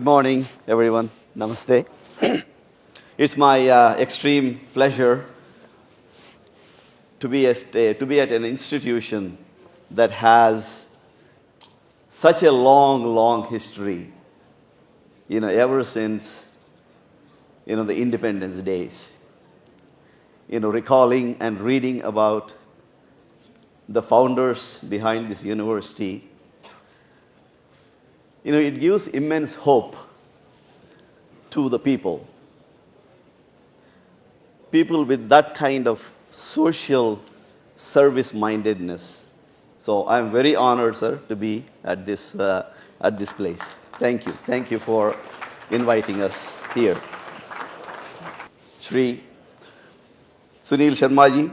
Good morning, everyone. Namaste. It's my extreme pleasure to be at an institution that has such a long history, ever since, the independence days. Recalling and reading about the founders behind this university, it gives immense hope to the people. People with that kind of social service-mindedness. So I'm very honored, sir, to be at this place. Thank you. Thank you for inviting us here. Shri Sunil Sharma ji,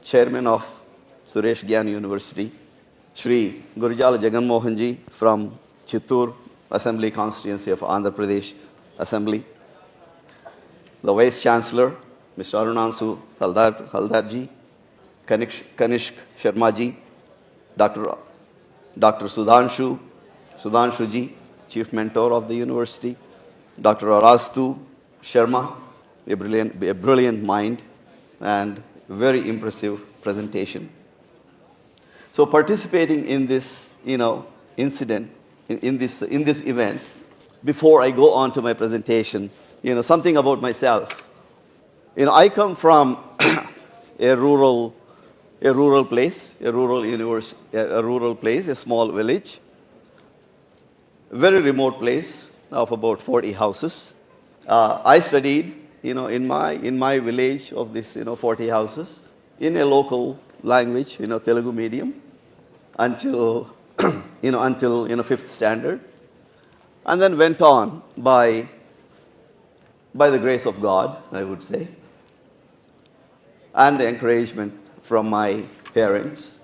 Chairman of Suresh Gyan University. Shri Gurjal Jagan Mohan ji from Chittoor Assembly Constituency of Andhra Pradesh Assembly. The Vice Chancellor, Mr. Arunansu Haldar ji, Kanishk Sharma ji, Dr. Sudhanshu ji, Chief Mentor of the University, Dr. Arastu Sharma, a brilliant mind and very impressive presentation. So participating in this, incident, in this event, before I go on to my presentation, something about myself. I come from a rural place, a rural place, a small village, very remote place of about 40 houses. I studied, in my village of this, 40 houses, in a local language, Telugu medium, until until 5th standard, and then went on by the grace of God, I would say, and the encouragement from my parents.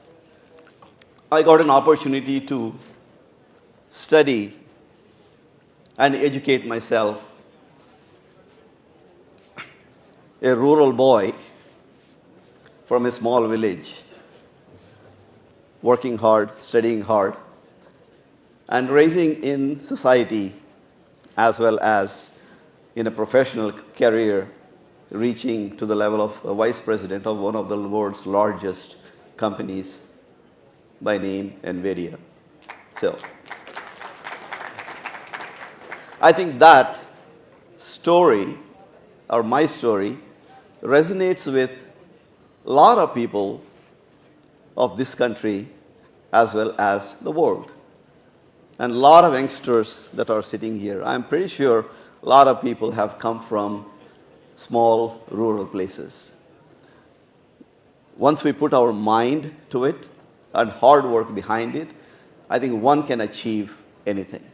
I got an opportunity to study and educate myself. A rural boy from a small village, working hard, studying hard, and raising in society as well as in a professional career, reaching to the level of a vice president of one of the world's largest companies by name NVIDIA. So, I think that story, or my story, resonates with a lot of people of this country as well as the world. And a lot of youngsters that are sitting here. I'm pretty sure a lot of people have come from small rural places. Once we put our mind to it and hard work behind it, I think one can achieve anything.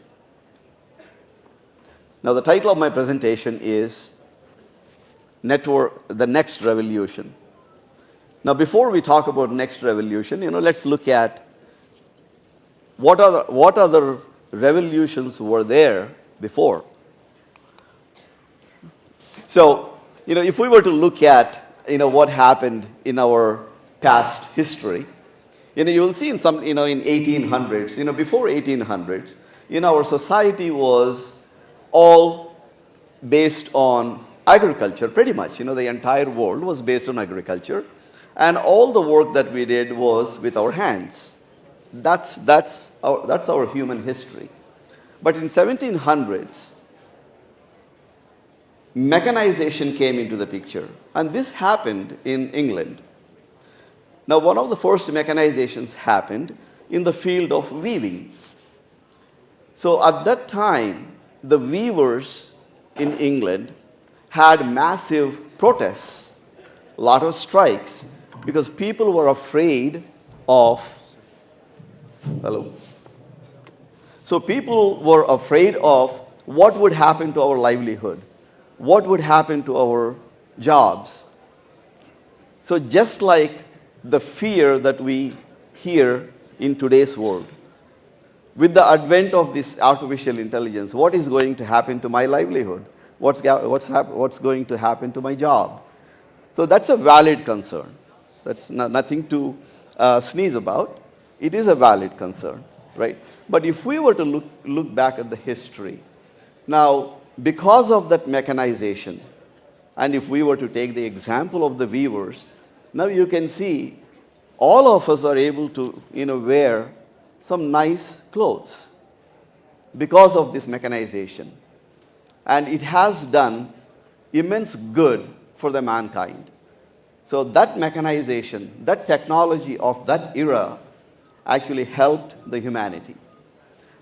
Now, the title of my presentation is The Next Revolution. Now, before we talk about next revolution, let's look at what other revolutions were there before. So, if we were to look at, what happened in our past history, you will see in 1800s, before 1800s, our society was all based on agriculture, pretty much. The entire world was based on agriculture, and all the work that we did was with our hands. That's our human history. But in 1700s, mechanization came into the picture, and this happened in England. Now, one of the first mechanizations happened in the field of weaving. So at that time, the weavers in England had massive protests, a lot of strikes, because people were afraid of So people were afraid of what would happen to our livelihood, what would happen to our jobs. So just like the fear that we hear in today's world, with the advent of this artificial intelligence, what is going to happen to my livelihood? What's going to happen to my job? So that's a valid concern. That's nothing to sneeze about. It is a valid concern, right? But if we were to look back at the history, Now, because of that mechanization, and if we were to take the example of the weavers, now you can see all of us are able to wear some nice clothes because of this mechanization. And it has done immense good for the mankind. So that mechanization, that technology of that era actually helped the humanity.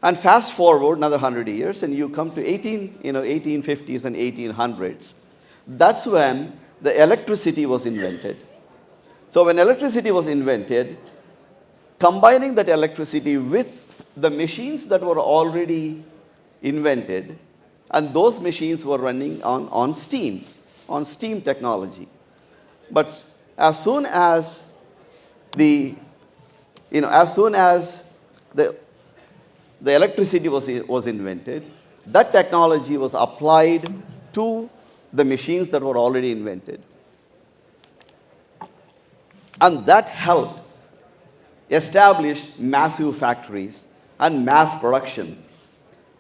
And fast forward another 100 years and you come to 1850s and 1800s. That's when the electricity was invented. So when electricity was invented, combining that electricity with the machines that were already invented, and those machines were running on steam technology. But as soon as the electricity was invented, that technology was applied to the machines that were already invented. And that helped establish massive factories and mass production.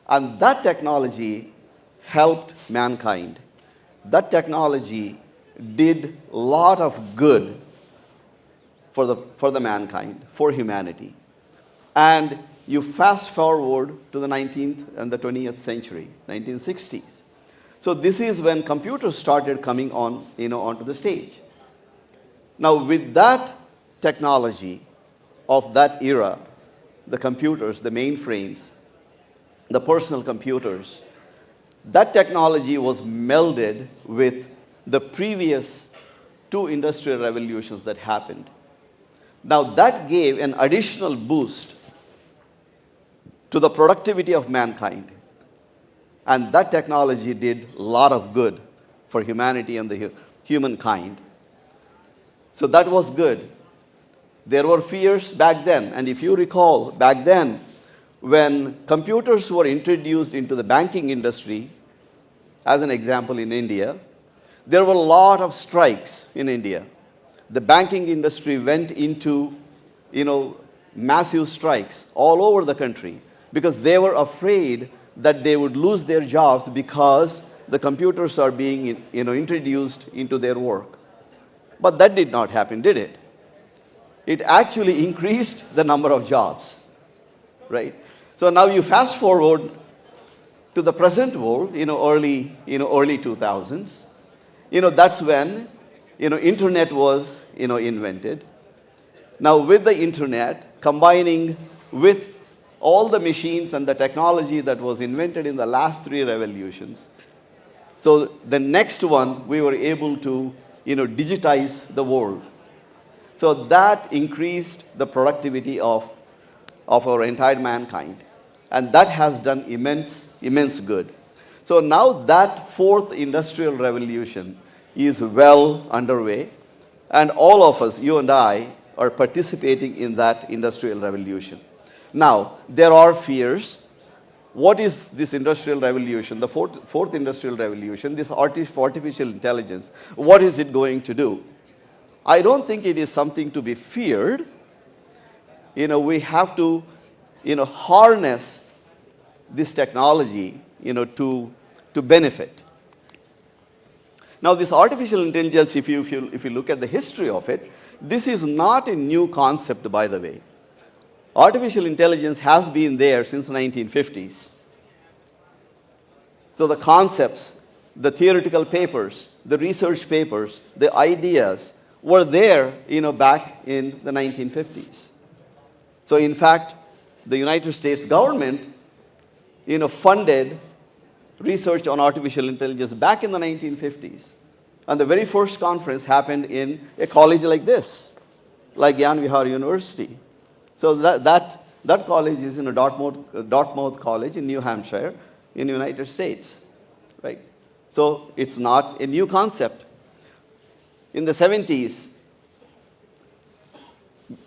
And that technology helped mankind. That technology did a lot of good for the mankind, for humanity. And you fast forward to the 19th and the 20th century, 1960s. So this is when computers started coming on, onto the stage. Now with that technology of that era, the computers, the mainframes, the personal computers, that technology was melded with the previous two industrial revolutions that happened. Now that gave an additional boost to the productivity of mankind. And that technology did a lot of good for humanity and the humankind. So that was good. There were fears back then. And if you recall, back then, when computers were introduced into the banking industry, as an example in India, there were a lot of strikes in India. The banking industry went into, massive strikes all over the country because they were afraid that they would lose their jobs because the computers are being, introduced into their work. But that did not happen, did it? It actually increased the number of jobs, right? So now you fast forward to the present world, early 2000s. That's when, internet was, invented. Now with the internet, combining with all the machines and the technology that was invented in the last three revolutions, so the next one, we were able to, digitize the world. So that increased the productivity of our entire mankind. And that has done immense good. So now that fourth industrial revolution is well underway. And all of us, you and I, are participating in that industrial revolution. Now, there are fears. What is this industrial revolution, the fourth industrial revolution, this artificial intelligence? What is it going to do? I don't think it is something to be feared. We have to, harness this technology, to benefit. Now, this artificial intelligence, if you look at the history of it, this is not a new concept, by the way. Artificial intelligence has been there since the 1950s. So the concepts, the theoretical papers, the research papers, the ideas were there, back in the 1950s. So in fact, the United States government, funded research on artificial intelligence back in the 1950s. And the very first conference happened in a college like this, like Gyan Vihar University. So that college is in Dartmouth College in New Hampshire in the United States, right? So it's not a new concept. In the 70s,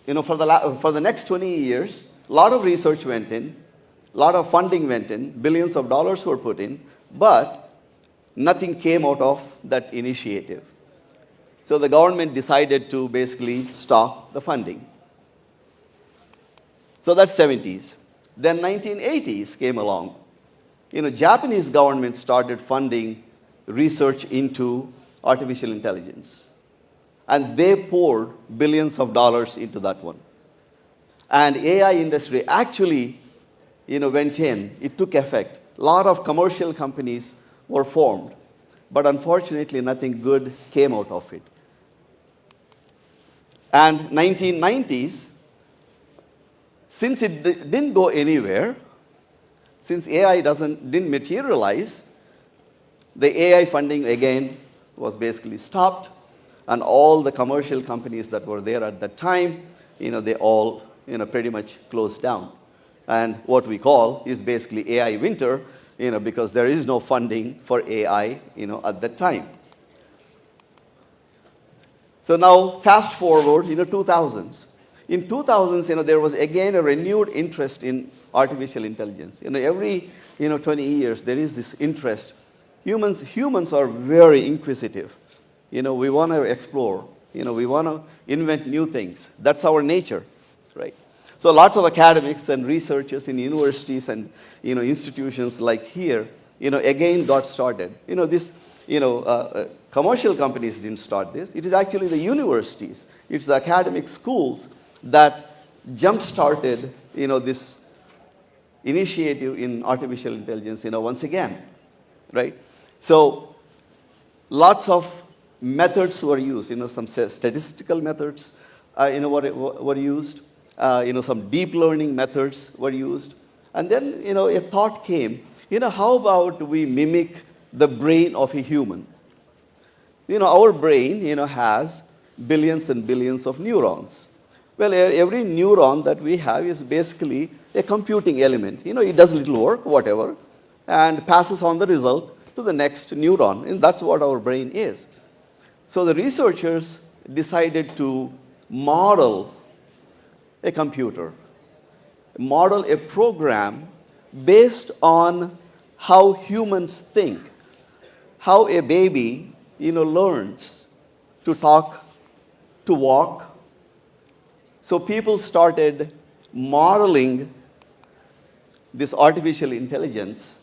for the next 20 years, a lot of research went in, a lot of funding went in, billions of dollars were put in, but nothing came out of that initiative. So the government decided to basically stop the funding. So that's 70s. Then 1980s came along. Japanese government started funding research into artificial intelligence. And they poured billions of dollars into that one. And AI industry actually, went in. It took effect. A lot of commercial companies were formed. But unfortunately, nothing good came out of it. And 1990s, since it didn't go anywhere, since AI didn't materialize, the AI funding again was basically stopped, and all the commercial companies that were there at that time, they all pretty much closed down. And what we call is basically AI winter, because there is no funding for AI, at that time. So now, fast forward, 2000s. In 2000s, there was again a renewed interest in artificial intelligence. Every 20 years there is this interest. Humans are very inquisitive. We want to explore. We want to invent new things. That's our nature, right? So lots of academics and researchers in universities and institutions like here, again got started. Commercial companies didn't start this. It is actually the universities. It's the academic schools that jump-started, this initiative in artificial intelligence, once again, right? So lots of methods were used. Some statistical methods, were used. Some deep learning methods were used. And then, a thought came, how about we mimic the brain of a human? Our brain, has billions and billions of neurons. Well, every neuron that we have is basically a computing element. It does little work, whatever, and passes on the result to the next neuron. And that's what our brain is. So the researchers decided to model a computer, model a program based on how humans think, how a baby, learns to talk, to walk. So people started modeling this artificial intelligence,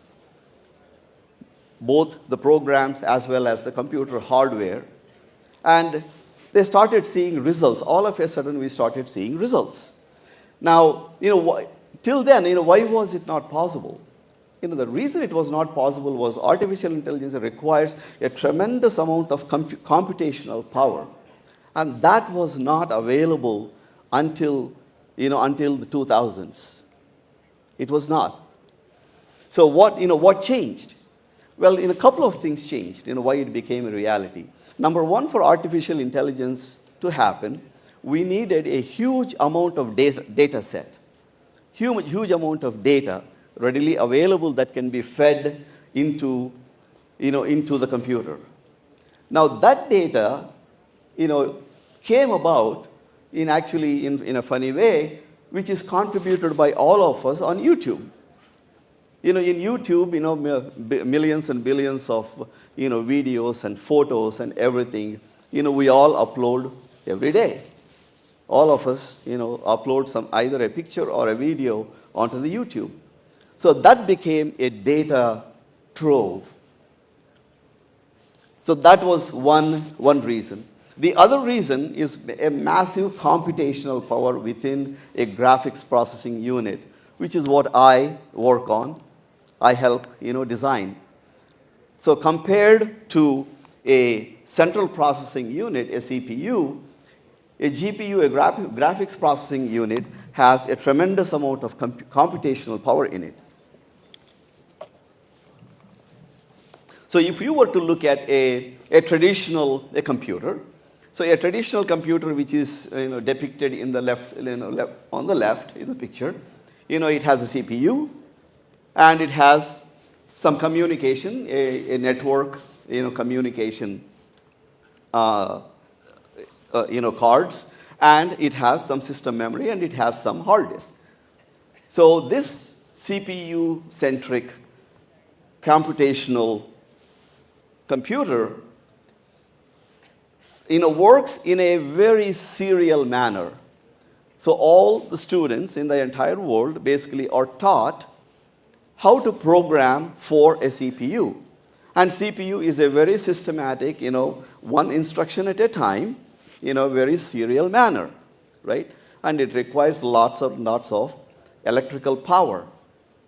both the programs as well as the computer hardware, and they started seeing results. All of a sudden, we started seeing results. Now, till then, why was it not possible? The reason it was not possible was artificial intelligence requires a tremendous amount of computational power. And that was not available until the 2000s. It was not. So what changed? Well, a couple of things changed, why it became a reality. Number one, for artificial intelligence to happen, we needed a huge amount of data set, huge amount of data readily available that can be fed into the computer. Now that data, came about in a funny way, which is contributed by all of us on YouTube. In YouTube, millions and billions of videos and photos and everything, we all upload every day. All of us, upload either a picture or a video onto the YouTube. So that became a data trove. So that was one reason. The other reason is a massive computational power within a graphics processing unit, which is what I work on. I help, design. So compared to a central processing unit, a CPU, a GPU, a graphics processing unit, has a tremendous amount of computational power in it. So if you were to look at a traditional computer, so a traditional computer which is depicted in the left, on the left in the picture, it has a CPU, and it has some communication, a network, communication, cards, and it has some system memory, and it has some hard disk. So this CPU-centric computational computer, works in a very serial manner. So all the students in the entire world basically are taught how to program for a CPU. And CPU is a very systematic, one instruction at a time, very serial manner, right? And it requires lots of electrical power,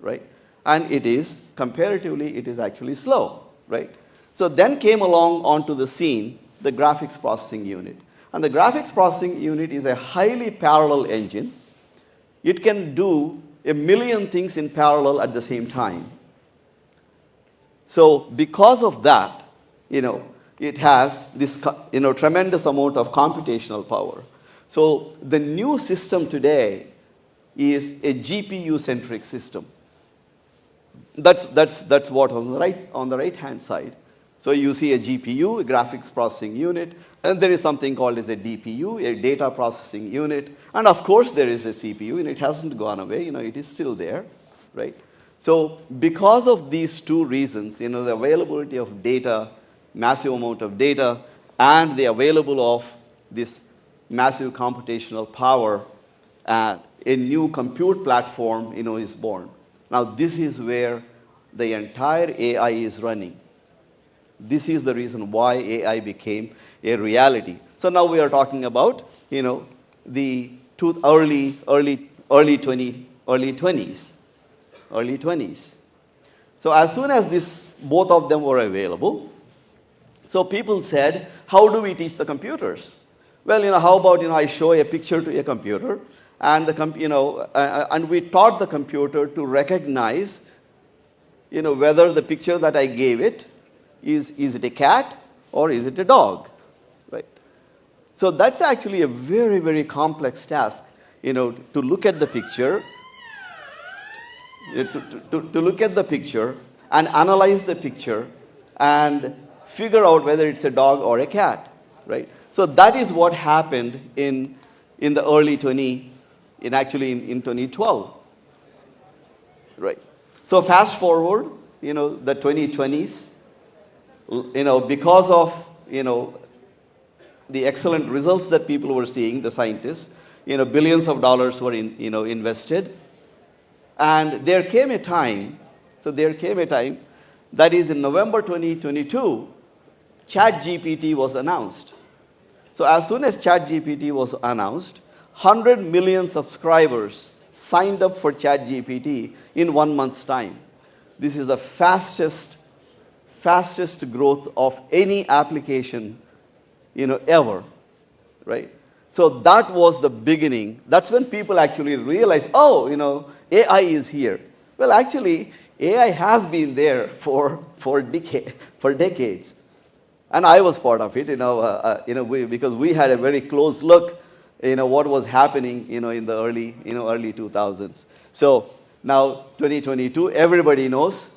right? And it is, comparatively, it is actually slow, right? So then came along onto the scene the graphics processing unit. And the graphics processing unit is a highly parallel engine. It can do a million things in parallel at the same time. So because of that, it has this tremendous amount of computational power. So the new system today is a GPU-centric system. That's what on the right-hand side. So you see a GPU, a graphics processing unit, and there is something called as a DPU, a data processing unit, and of course there is a CPU, and it hasn't gone away. It is still there, right? So because of these two reasons, the availability of data, massive amount of data, and the availability of this massive computational power, a new compute platform, is born. Now this is where the entire AI is running. This is the reason why AI became a reality. So now we are talking about, the early 20s. So as soon as both of them were available, so people said, how do we teach the computers? Well, how about, I show a picture to a computer, and and we taught the computer to recognize, whether the picture that I gave it, is it a cat or is it a dog, right? So that's actually a very, very complex task, to look at the picture, to look at the picture and analyze the picture and figure out whether it's a dog or a cat, right? So that is what happened in the early 2012, right? So fast forward, the 2020s, because of, the excellent results that people were seeing, the scientists, billions of dollars were invested. And there came a time that is in November 2022, ChatGPT was announced. So as soon as ChatGPT was announced, 100 million subscribers signed up for ChatGPT in 1 month's time. This is the fastest growth of any application, ever, right? So that was the beginning. That's when people actually realized, AI is here. Well, actually, AI has been there for decades. And I was part of it, because we had a very close look, what was happening, in the early 2000s. So now 2022, everybody knows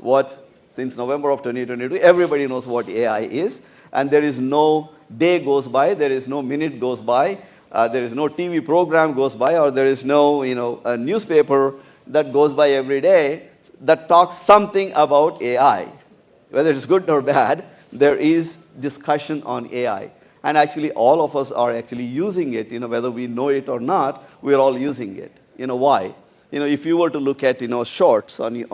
since November of 2022, everybody knows what AI is, and there is no day goes by, there is no minute goes by, there is no TV program goes by, or there is no, a newspaper that goes by every day that talks something about AI. Whether it's good or bad, there is discussion on AI. And actually, all of us are actually using it, whether we know it or not, we're all using it. Why? If you were to look at, shorts on, you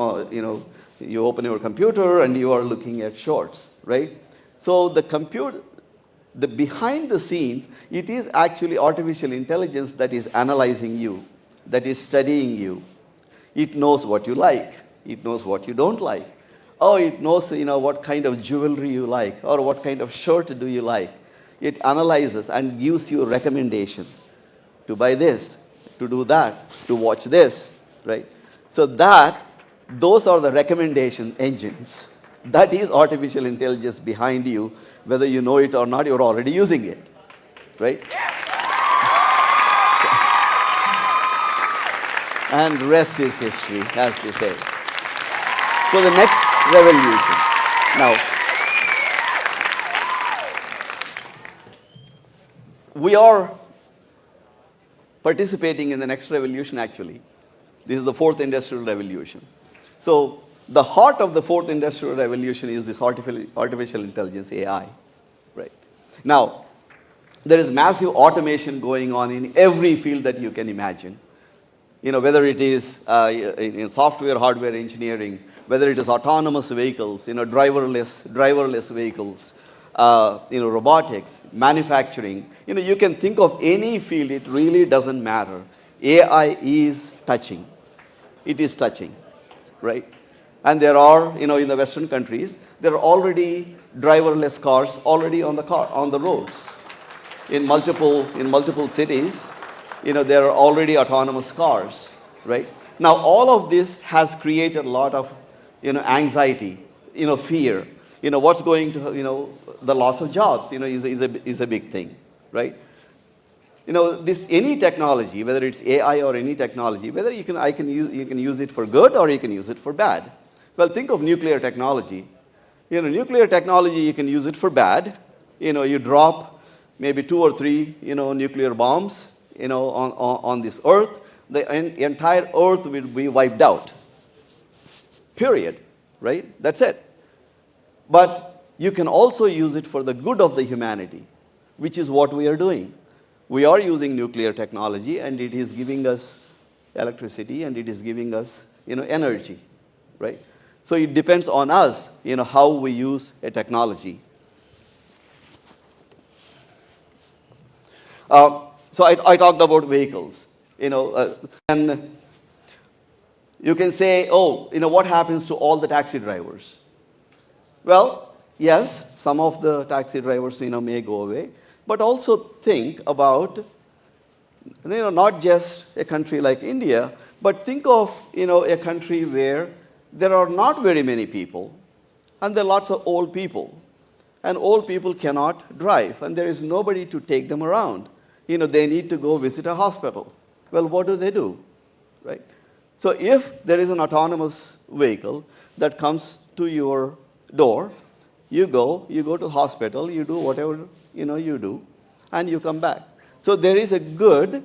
open your computer and you are looking at shorts, right? So the behind the scenes, it is actually artificial intelligence that is analyzing you, that is studying you. It knows what you like. It knows what you don't like. Oh, it knows, what kind of jewelry you like, or what kind of shirt do you like. It analyzes and gives you a recommendation to buy this, to do that, to watch this, right? So those are the recommendation engines. That is artificial intelligence behind you. Whether you know it or not, you're already using it, right? And the rest is history, as they say. So the next revolution. Now, we are participating in the next revolution, actually. This is the fourth industrial revolution. So the heart of the fourth industrial revolution is this artificial intelligence, AI, right? Now, there is massive automation going on in every field that you can imagine. Whether it is in software, hardware engineering, whether it is autonomous vehicles, driverless vehicles, robotics, manufacturing. You can think of any field, it really doesn't matter. AI is touching. It is touching, right? And there are, in the Western countries, there are already driverless cars already on the roads. In multiple cities, there are already autonomous cars, right? Now, all of this has created a lot of, anxiety, fear. What's going to, the loss of jobs, is a big thing, right? Any technology, whether it's AI or any technology, whether you can use it for good or you can use it for bad. Well, think of nuclear technology. Nuclear technology, you can use it for bad. You drop maybe 2 or 3, nuclear bombs, on this earth. The entire earth will be wiped out. Period. Right? That's it. But you can also use it for the good of the humanity, which is what we are doing. We are using nuclear technology, and it is giving us electricity, and it is giving us, energy, right? So it depends on us, how we use a technology. So I talked about vehicles, and you can say, oh, what happens to all the taxi drivers? Well, yes, some of the taxi drivers, may go away. But also think about, not just a country like India, but think of, a country where there are not very many people, and there are lots of old people. And old people cannot drive, and there is nobody to take them around. They need to go visit a hospital. Well, what do? Right? So if there is an autonomous vehicle that comes to your door, you go to hospital, you do whatever you do, and you come back. So there is a good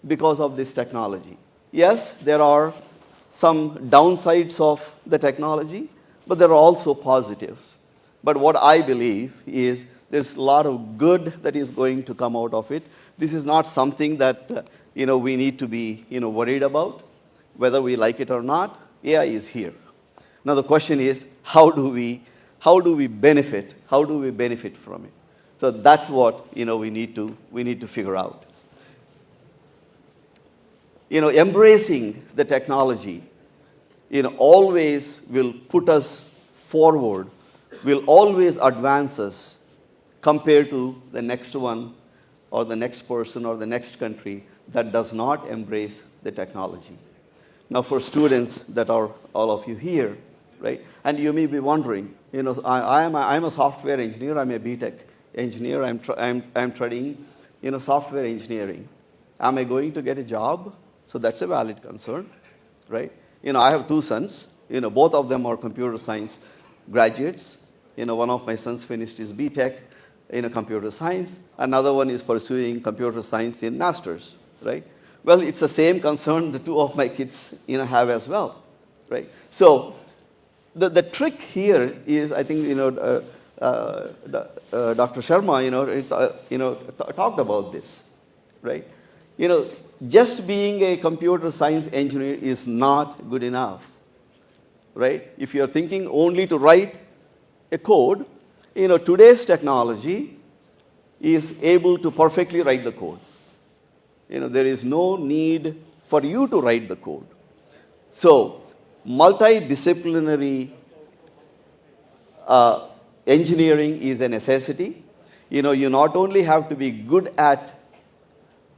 because of this technology. Yes, there are some downsides of the technology, but there are also positives. But what I believe is there's a lot of good that is going to come out of it. This is not something that we need to be worried about, whether we like it or not. AI is here. Now the question is, how do we benefit? How do we benefit from it? So that's what we need to figure out. Embracing the technology, always will put us forward, will always advance us compared to the next one or the next person or the next country that does not embrace the technology. Now for students that are all of you here, right? And you may be wondering, I'm a software engineer, I'm a BTech engineer, I'm studying, software engineering. Am I going to get a job? So that's a valid concern, right? I have 2 sons, both of them are computer science graduates. One of my sons finished his BTech in computer science, another one is pursuing computer science in master's, right? Well, it's the same concern the 2 of my kids, have as well, right? So the trick here is, I think, Dr. Sharma, talked about this, right? Just being a computer science engineer is not good enough, right? If you're thinking only to write a code, today's technology is able to perfectly write the code. There is no need for you to write the code. So, multidisciplinary engineering is a necessity. You not only have to be good at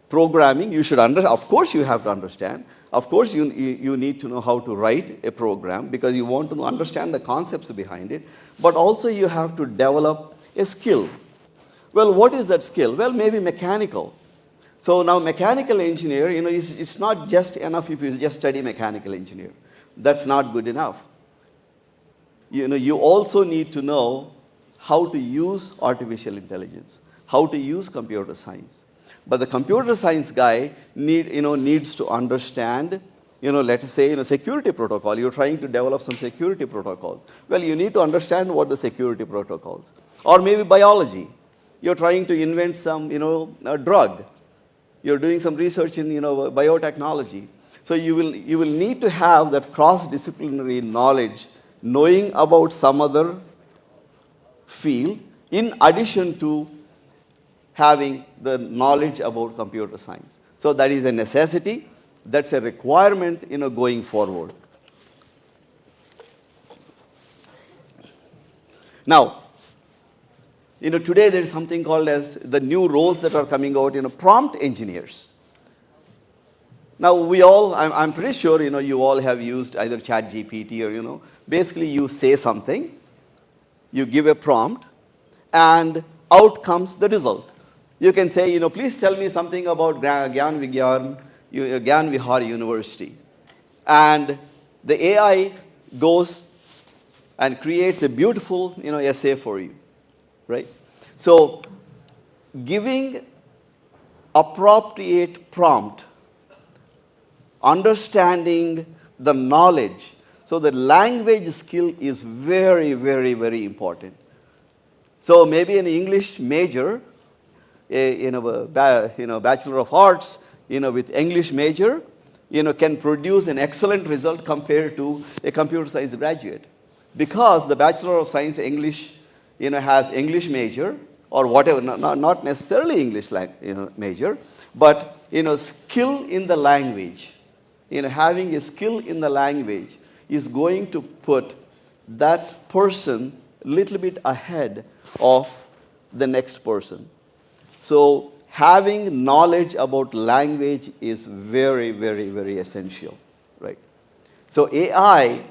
programming, you should of course you have to understand. Of course you need to know how to write a program because you want to understand the concepts behind it, but also you have to develop a skill. Well, what is that skill? Well, maybe mechanical. So now mechanical engineer, it's not just enough if you just study mechanical engineer. That's not good enough. You also need to know how to use artificial intelligence, how to use computer science. But the computer science guy needs to understand, let us say, security protocol. You're trying to develop some security protocol. Well, you need to understand what the security protocols. Or maybe biology. You're trying to invent some, a drug. You're doing some research in, biotechnology. So you will need to have that cross-disciplinary knowledge, knowing about some other field, in addition to having the knowledge about computer science. So that is a necessity. That's a requirement, going forward. Now, today there is something called as the new roles that are coming out, prompt engineers. Now, I'm pretty sure, you all have used either ChatGPT or, basically you say something, you give a prompt, and out comes the result. You can say, please tell me something about Gyan Vihar University. And the AI goes and creates a beautiful, essay for you, right? So, giving appropriate prompt, understanding the knowledge. So the language skill is very, very, very important. So maybe an English major, Bachelor of Arts, with English major, can produce an excellent result compared to a computer science graduate. Because the Bachelor of Science English, has English major, or whatever, not necessarily English major, but, skill in the language. Having a skill in the language is going to put that person a little bit ahead of the next person. So having knowledge about language is very, very, very essential, right? So AI,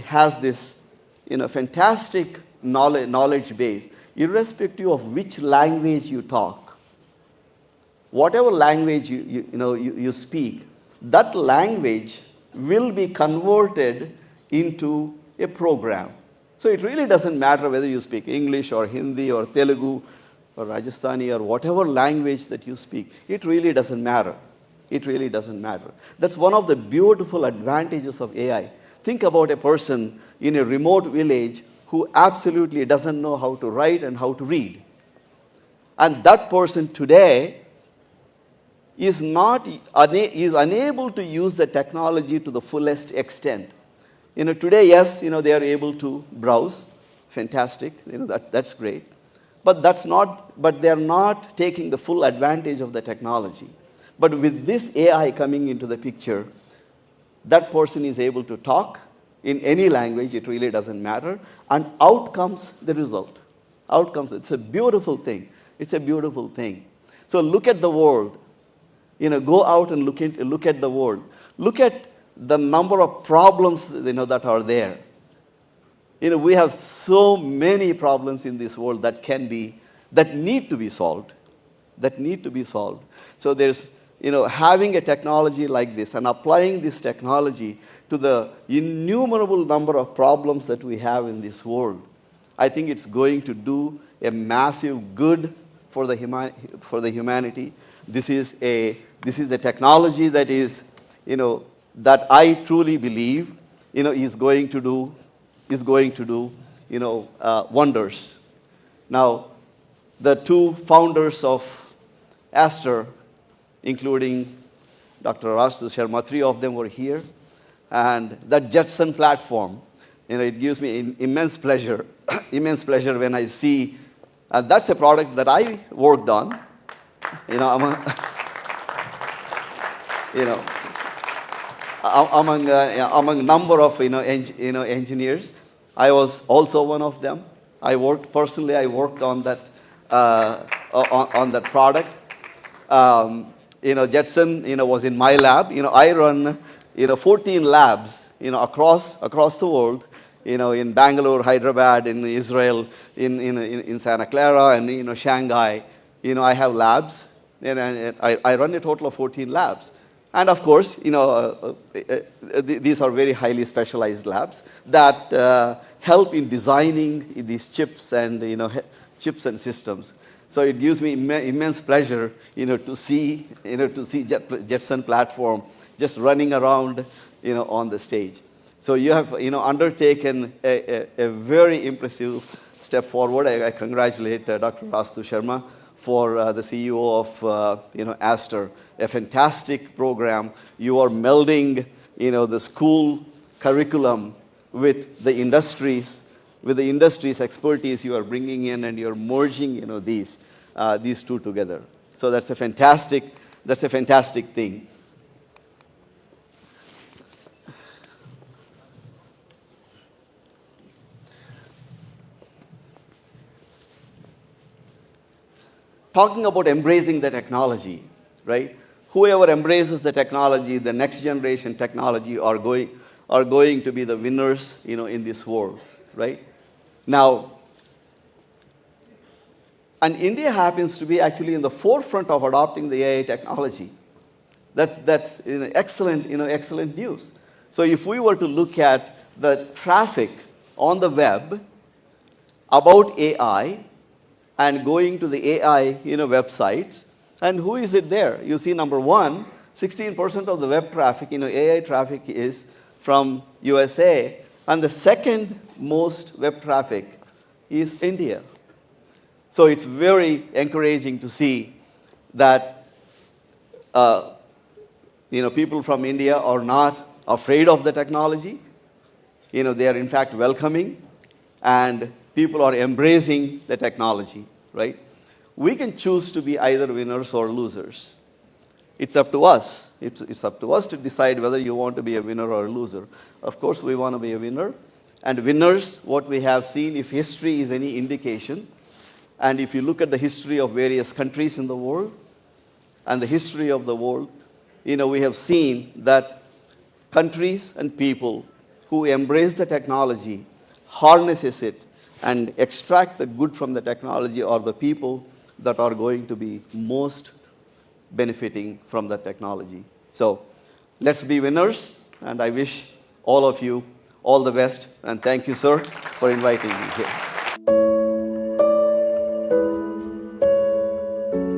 has this, fantastic knowledge base, irrespective of which language you talk. Whatever language you speak, that language will be converted into a program. So it really doesn't matter whether you speak English or Hindi or Telugu or Rajasthani or whatever language that you speak. It really doesn't matter. It really doesn't matter. That's one of the beautiful advantages of AI. Think about a person in a remote village who absolutely doesn't know how to write and how to read. And that person today is unable to use the technology to the fullest extent. Today, yes, they are able to browse, fantastic, that's great. But they are not taking the full advantage of the technology. But with this AI coming into the picture, that person is able to talk in any language, it really doesn't matter, and out comes the result. It's a beautiful thing. It's a beautiful thing. So look at the world. Go out and look at the world. Look at the number of problems that are there. We have so many problems in this world that need to be solved. So there's having a technology like this and applying this technology to the innumerable number of problems that we have in this world, I think it's going to do a massive good for the humanity. This is a technology that is, that I truly believe, is going to do, wonders. Now, the two founders of Aster, including Dr. Rastu Sharma, three of them were here, and that Jetson platform, it gives me immense pleasure, when I see, that's a product that I worked on. Among number of engineers, I was also one of them. I worked on that on that product. Jetson was in my lab. I run 14 labs across the world. In Bangalore, Hyderabad, in Israel, in Santa Clara, and Shanghai. I have labs, and I run a total of 14 labs. And of course, these are very highly specialized labs that help in designing these chips and chips and systems. So it gives me immense pleasure, to see Jetson platform just running around, on the stage. So you have, undertaken a very impressive step forward. I congratulate Dr. Rastu Sharma for the CEO of Aster. A fantastic program. You are melding the school curriculum with the industries expertise you are bringing in, and you're merging these two together. So that's a fantastic thing. Talking about embracing the technology, right? Whoever embraces the technology, the next generation technology, are going to be the winners, in this world, right? Now, and India happens to be actually in the forefront of adopting the AI technology. That's excellent news. So if we were to look at the traffic on the web about AI, and going to the AI websites, and who is it there? You see, number one, 16% of the web traffic, AI traffic, is from USA, and the second most web traffic is India. So it's very encouraging to see that people from India are not afraid of the technology. They are in fact welcoming, and people are embracing the technology, right? We can choose to be either winners or losers. It's up to us. It's up to us to decide whether you want to be a winner or a loser. Of course, we want to be a winner. And winners, what we have seen, if history is any indication, and if you look at the history of various countries in the world, and the history of the world, we have seen that countries and people who embrace the technology, harnesses it, and extract the good from the technology are the people that are going to be most benefiting from the technology. So let's be winners, and I wish all of you all the best, and thank you, sir, for inviting me here.